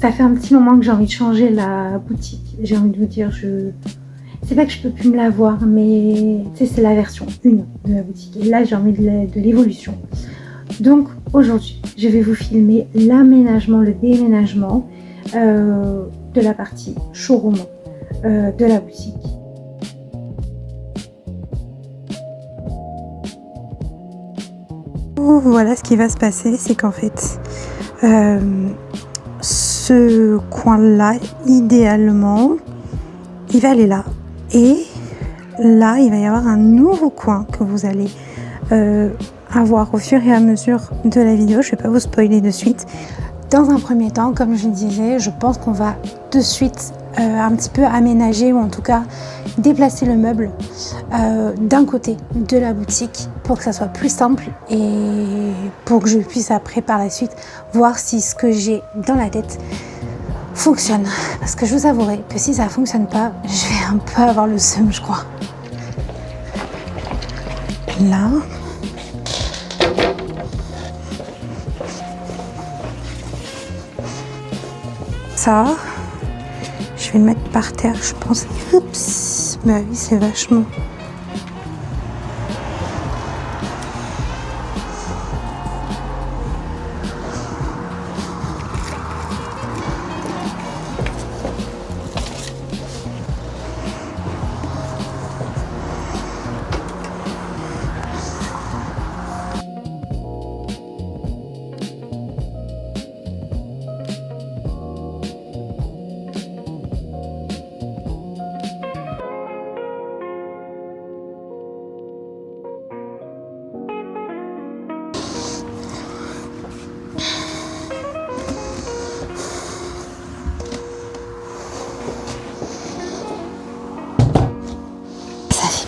Ça fait un petit moment que j'ai envie de changer la boutique. J'ai envie de vous dire, c'est pas que je peux plus me la voir, mais tu sais, c'est la version 1 de la boutique. Et là, j'ai envie de l'évolution. Donc aujourd'hui, je vais vous filmer l'aménagement, le déménagement de la partie showroom de la boutique. Voilà ce qui va se passer, c'est qu'en fait, ce coin-là, idéalement, il va aller là. Et là, il va y avoir un nouveau coin que vous allez avoir au fur et à mesure de la vidéo. Je ne vais pas vous spoiler de suite. Dans un premier temps, comme je le disais, je pense qu'on va de suite un petit peu aménager ou en tout cas déplacer le meuble d'un côté de la boutique pour que ça soit plus simple et pour que je puisse après par la suite voir si ce que j'ai dans la tête fonctionne. Parce que je vous avouerai que si ça fonctionne pas, je vais un peu avoir le seum, je crois. Là. Ça. Je vais le mettre par terre, je pense. Oups, bah oui, c'est vachement.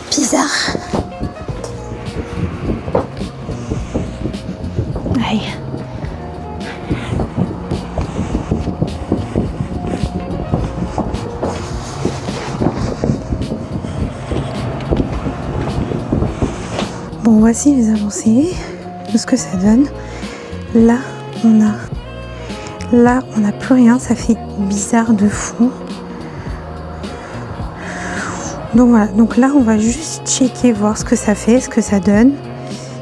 Bizarre. Aïe. Bon, voici les avancées de ce que ça donne. Là, on n'a plus rien. Ça fait bizarre de fou. Donc voilà, donc là on va juste checker, voir ce que ça fait, ce que ça donne,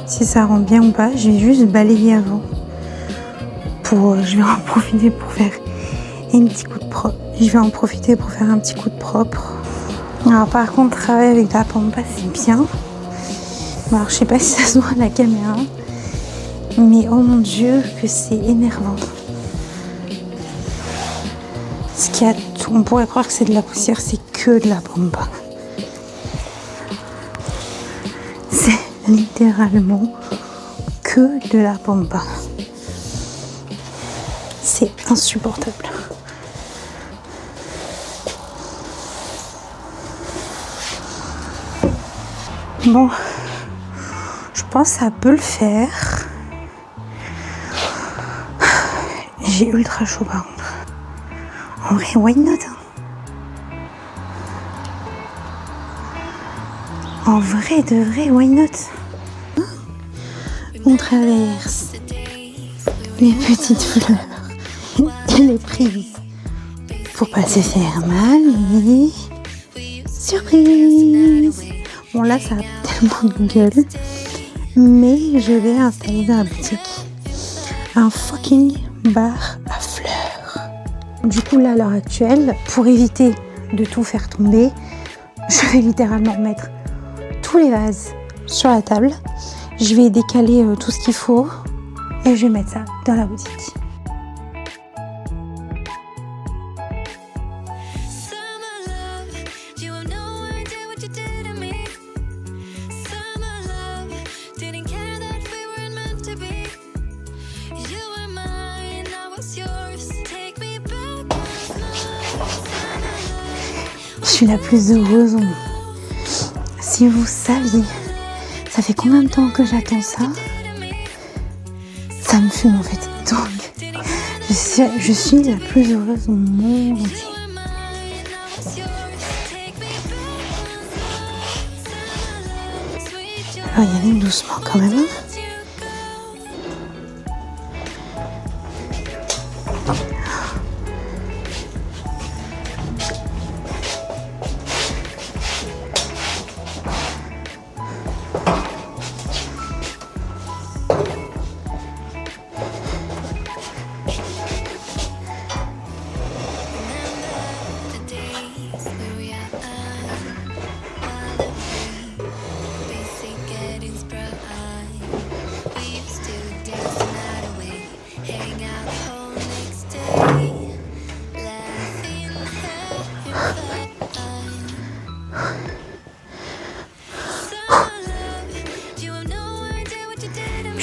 si ça rend bien ou pas. Je vais juste balayer avant. Je vais en profiter pour faire un petit coup de propre. Je vais en profiter pour faire un petit coup de propre. Alors par contre, travailler avec la pampa c'est bien. Bon, alors je sais pas si ça se voit à la caméra, mais oh mon dieu que c'est énervant. On pourrait croire que c'est de la poussière, c'est que de la pampa. C'est littéralement que de la pampa. C'est insupportable. Bon, je pense que ça peut le faire. J'ai ultra chaud par contre. En vrai, why not? En vrai, de vrai, why not? On traverse les petites fleurs et les prises pour pas se faire mal. Et surprise! Bon là, ça a tellement de gueule, mais je vais installer dans la boutique un fucking bar à fleurs. Du coup, là, à l'heure actuelle, pour éviter de tout faire tomber, je vais littéralement mettre tous les vases sur la table. Je vais décaler tout ce qu'il faut et je vais mettre ça dans la boutique. Je suis la plus heureuse au monde. Si vous saviez, ça fait combien de temps que j'attends ça? Ça me fume en fait. Donc, je suis la plus heureuse au monde entier. Alors, y aller doucement quand même.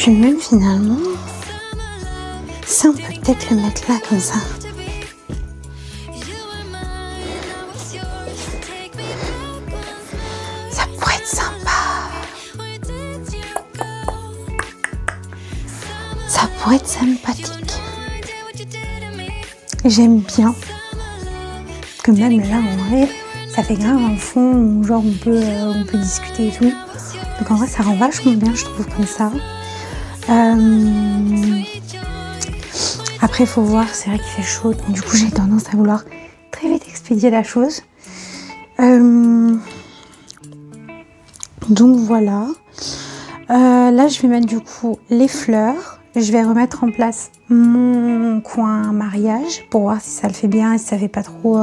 puis même finalement, ça on peut peut-être le mettre là comme ça. Ça pourrait être sympa. Ça pourrait être sympathique. J'aime bien que même là en vrai, ça fait grave un fond où genre on peut discuter et tout. Donc en vrai ça rend vachement bien je trouve comme ça. Après il faut voir, c'est vrai qu'il fait chaud, donc du coup j'ai tendance à vouloir très vite expédier la chose. Donc voilà. Là je vais mettre du coup les fleurs. Je vais remettre en place mon coin mariage pour voir si ça le fait bien, si ça fait pas trop...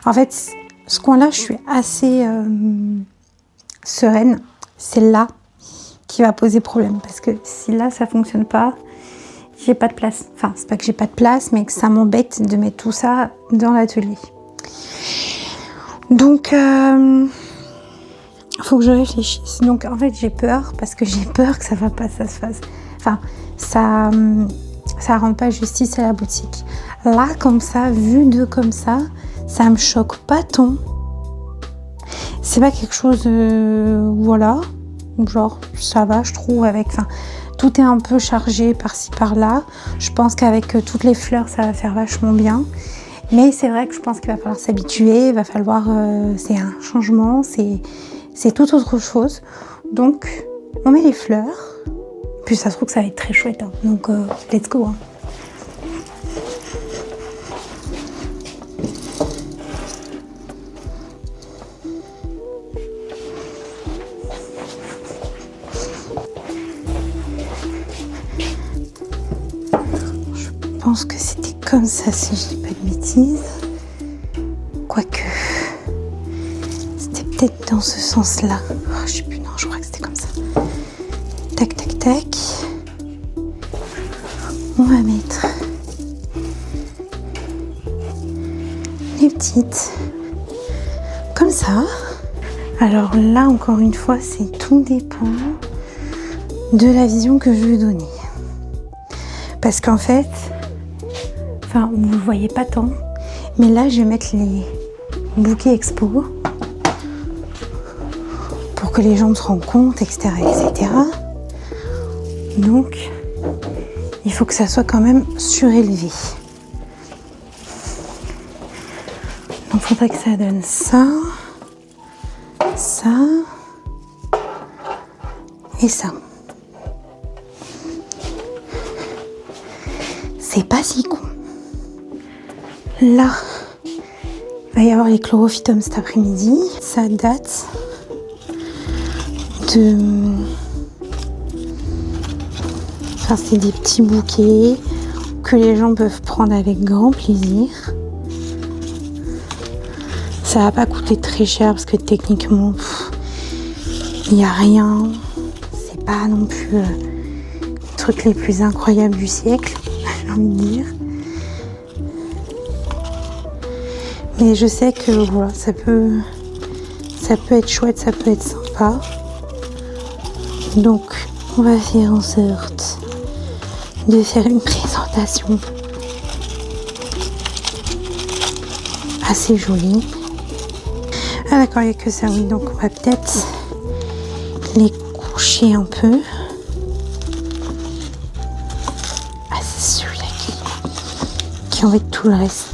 En fait, ce coin-là, je suis assez sereine. C'est là qui va poser problème. Parce que si là, ça fonctionne pas, j'ai pas de place. Enfin, c'est pas que j'ai pas de place, mais que ça m'embête de mettre tout ça dans l'atelier. Donc, faut que je réfléchisse. Donc, en fait, j'ai peur parce que j'ai peur que ça va pas, ça se fasse. Enfin, ça rend pas justice à la boutique. Là, comme ça, vu de comme ça me choque pas tant. C'est pas quelque chose, voilà, genre ça va, je trouve, avec, enfin, tout est un peu chargé par-ci par-là. Je pense qu'avec toutes les fleurs, ça va faire vachement bien. Mais c'est vrai que je pense qu'il va falloir s'habituer, il va falloir, c'est un changement, c'est tout autre chose. Donc, on met les fleurs. Puis ça se trouve que ça va être très chouette, hein. Donc let's go. Hein. Je pense que c'était comme ça si je dis pas de bêtises. Quoique, c'était peut-être dans ce sens-là. Oh, je sais plus, non, je crois que c'était comme ça. Tac, tac, tac. On va mettre les petites comme ça. Alors là, encore une fois, c'est tout dépend de la vision que je veux donner. Parce qu'en fait, enfin, vous ne voyez pas tant, mais là, je vais mettre les bouquets expo pour que les gens se rendent compte, etc., etc. Donc, il faut que ça soit quand même surélevé. Donc, il faudrait que ça donne ça, ça et ça. C'est pas si con. Là, il va y avoir les chlorophytums cet après-midi. Ça date de... Enfin, c'est des petits bouquets que les gens peuvent prendre avec grand plaisir. Ça va pas coûter très cher parce que techniquement, il n'y a rien. C'est pas non plus les trucs les plus incroyables du siècle, j'ai envie de dire. Mais je sais que voilà, ça peut être chouette, ça peut être sympa. Donc, on va faire en sorte de faire une présentation assez jolie. Ah d'accord, il n'y a que ça, oui. Donc, on va peut-être les coucher un peu. Ah, c'est celui-là qui embête tout le reste.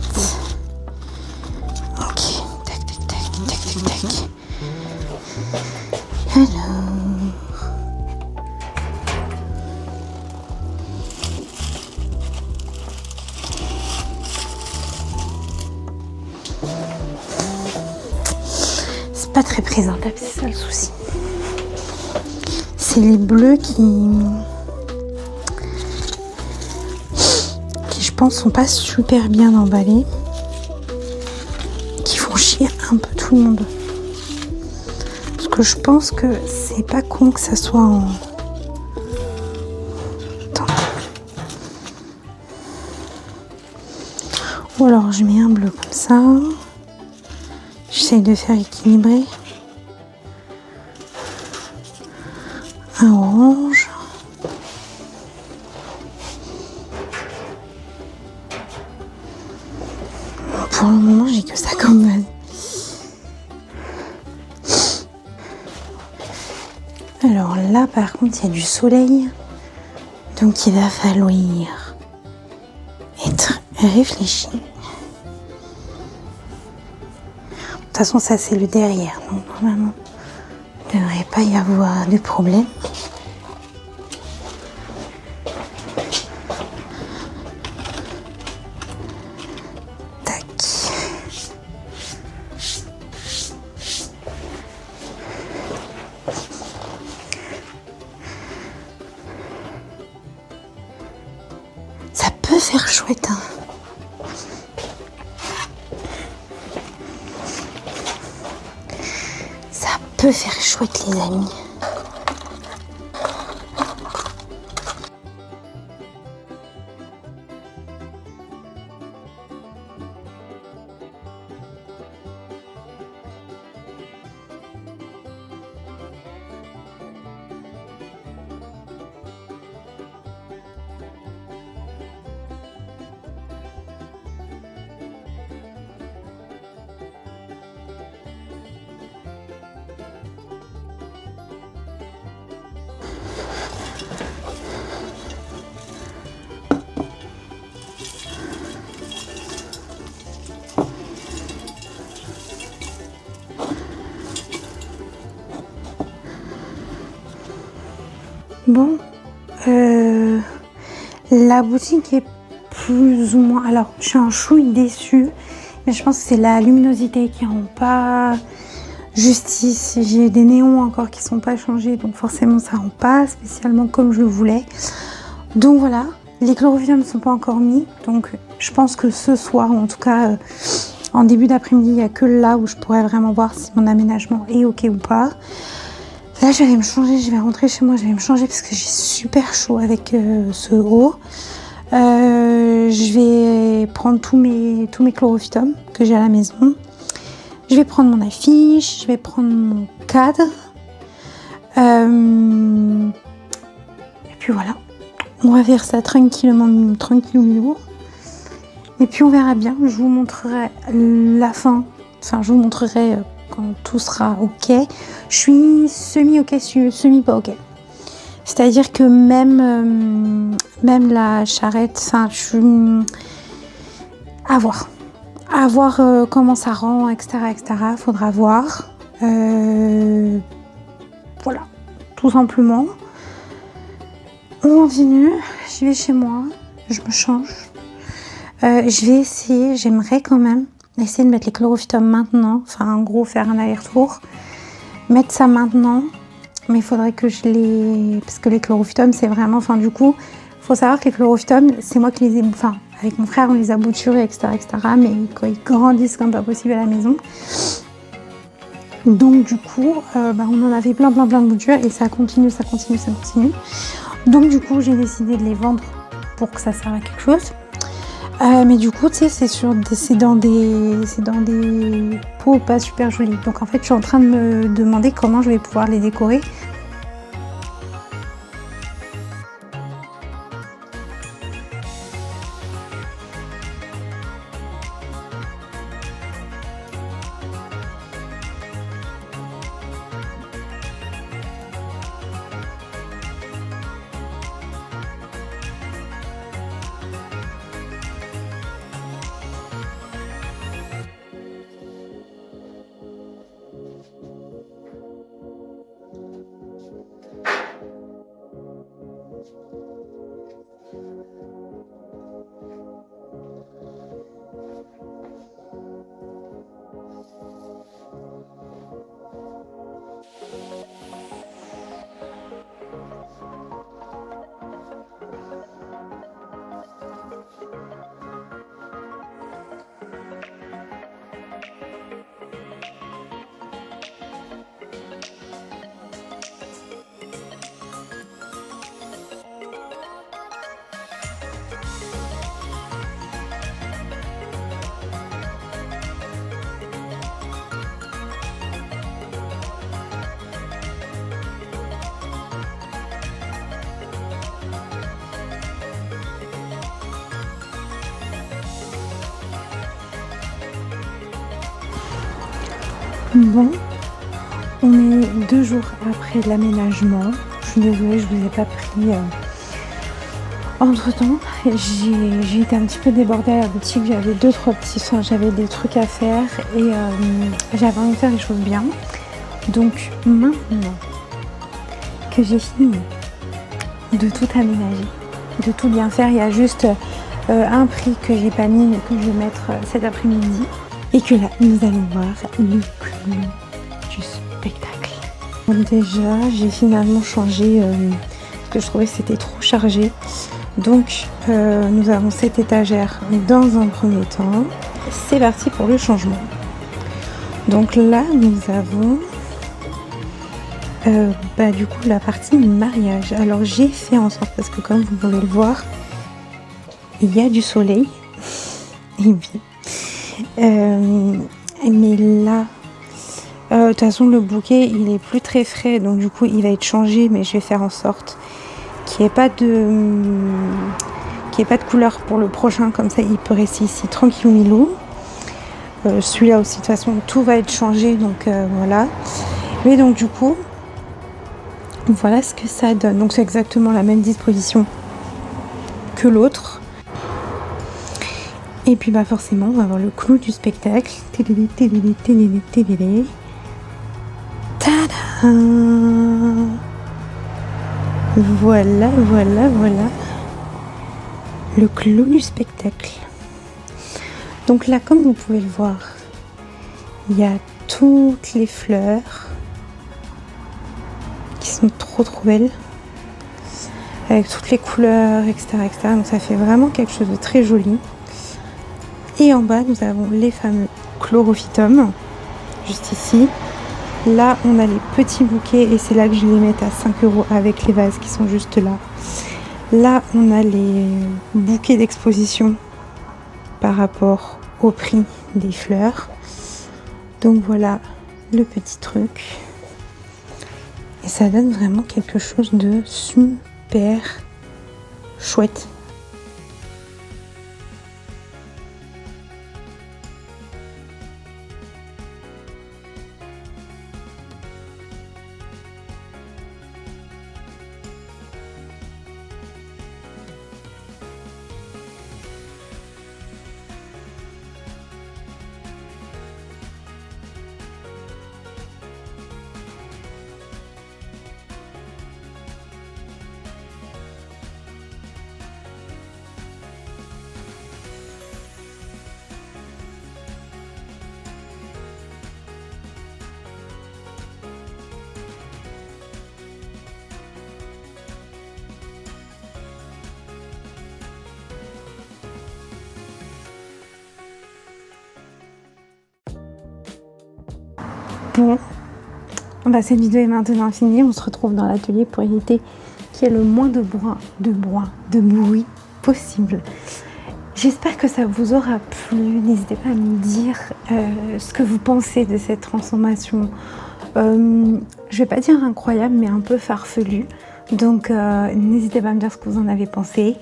Pas très présentable, c'est ça le souci. C'est les bleus qui je pense sont pas super bien emballés, qui font chier un peu tout le monde. Parce que je pense que c'est pas con que ça soit en... Attends. Ou alors je mets un bleu comme ça. J'essaye de faire équilibrer. Un orange. pour le moment, j'ai que ça comme base. Alors là, par contre, il y a du soleil. Donc, il va falloir être réfléchi. De toute façon, ça, c'est le derrière. Donc, normalement, il ne devrait pas y avoir de problème. Ça peut faire chouette, hein. Ça peut faire chouette, les amis. Bon, la boutique est plus ou moins... Alors, je suis un chouille déçue, mais je pense que c'est la luminosité qui rend pas justice. J'ai des néons encore qui sont pas changés, donc forcément, ça rend pas spécialement comme je le voulais. Donc voilà, les chlorophyllums ne sont pas encore mis, donc je pense que ce soir, ou en tout cas en début d'après-midi, il n'y a que là où je pourrais vraiment voir si mon aménagement est ok ou pas. Là, je vais aller me changer, je vais rentrer chez moi, je vais me changer parce que j'ai super chaud avec ce haut. Je vais prendre tous mes chlorophyllums que j'ai à la maison. Je vais prendre mon affiche, je vais prendre mon cadre. Et puis voilà, on va faire ça tranquillement, tranquillou. Et puis on verra bien, je vous montrerai la fin, enfin je vous montrerai quand tout sera ok. Je suis semi-ok, semi pas ok. C'est-à-dire que même la charrette, enfin je suis à voir comment ça rend, etc. Faudra voir. Voilà, tout simplement. On continue, je vais chez moi, je me change. Je vais essayer, j'aimerais quand même essayer de mettre les chlorophyllums maintenant, enfin en gros faire un aller-retour, mettre ça maintenant, mais il faudrait que je les... Parce que les chlorophyllums c'est vraiment, enfin du coup, il faut savoir que les chlorophyllums, c'est moi qui les ai, enfin avec mon frère on les a bouturés, etc. mais quand ils grandissent comme pas possible à la maison. Donc du coup, on en avait plein de boutures et ça continue. Donc du coup, j'ai décidé de les vendre pour que ça serve à quelque chose. Mais du coup, tu sais, c'est dans des pots pas super jolis. Donc en fait, je suis en train de me demander comment je vais pouvoir les décorer. Bon, on est 2 jours après l'aménagement. Je suis désolée, je vous ai pas pris entre temps. J'ai été un petit peu débordée à la boutique, j'avais j'avais des trucs à faire et j'avais envie de faire les choses bien. Donc maintenant que j'ai fini de tout aménager, de tout bien faire, il y a juste un prix que j'ai pas mis mais que je vais mettre cet après-midi. Et que là, nous allons voir le clou du spectacle. Donc déjà, j'ai finalement changé parce que je trouvais que c'était trop chargé. Donc, nous avons cette étagère dans un premier temps. C'est parti pour le changement. Donc là, nous avons du coup la partie mariage. Alors, j'ai fait en sorte, parce que comme vous pouvez le voir, il y a du soleil. Et puis, mais là, de toute façon le bouquet il est plus très frais, donc du coup il va être changé, mais je vais faire en sorte qu'il n'y ait pas de couleur pour le prochain, comme ça il peut rester ici tranquillou. Celui-là aussi de toute façon tout va être changé, donc voilà. Mais donc du coup voilà ce que ça donne. Donc c'est exactement la même disposition que l'autre. Et puis forcément, on va avoir le clou du spectacle. Télélé, télélé, télélé, télélé. Tada! Voilà. Le clou du spectacle. Donc là, comme vous pouvez le voir, il y a toutes les fleurs qui sont trop belles. Avec toutes les couleurs, etc. Donc ça fait vraiment quelque chose de très joli. Et en bas, nous avons les fameux chlorophytum, juste ici. Là, on a les petits bouquets et c'est là que je les mets à 5 € avec les vases qui sont juste là. Là, on a les bouquets d'exposition par rapport au prix des fleurs. Donc voilà le petit truc. Et ça donne vraiment quelque chose de super chouette. Bon, cette vidéo est maintenant finie. On se retrouve dans l'atelier pour éviter qu'il y ait le moins de bruit possible. J'espère que ça vous aura plu. N'hésitez pas à me dire ce que vous pensez de cette transformation. Je vais pas dire incroyable, mais un peu farfelu. Donc n'hésitez pas à me dire ce que vous en avez pensé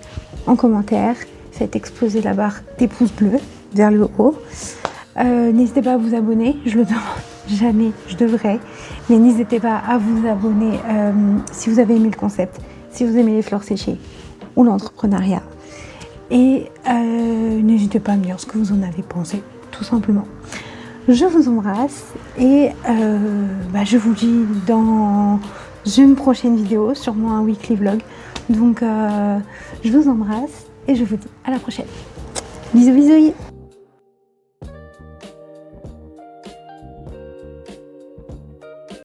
en commentaire. Faites exploser la barre des pouces bleus vers le haut. N'hésitez pas à vous abonner, je le demande jamais, je devrais, mais n'hésitez pas à vous abonner si vous avez aimé le concept, si vous aimez les fleurs séchées ou l'entrepreneuriat. Et n'hésitez pas à me dire ce que vous en avez pensé, tout simplement. Je vous embrasse et je vous dis dans une prochaine vidéo, sûrement un weekly vlog. Donc je vous embrasse et je vous dis à la prochaine. Bisous bisous.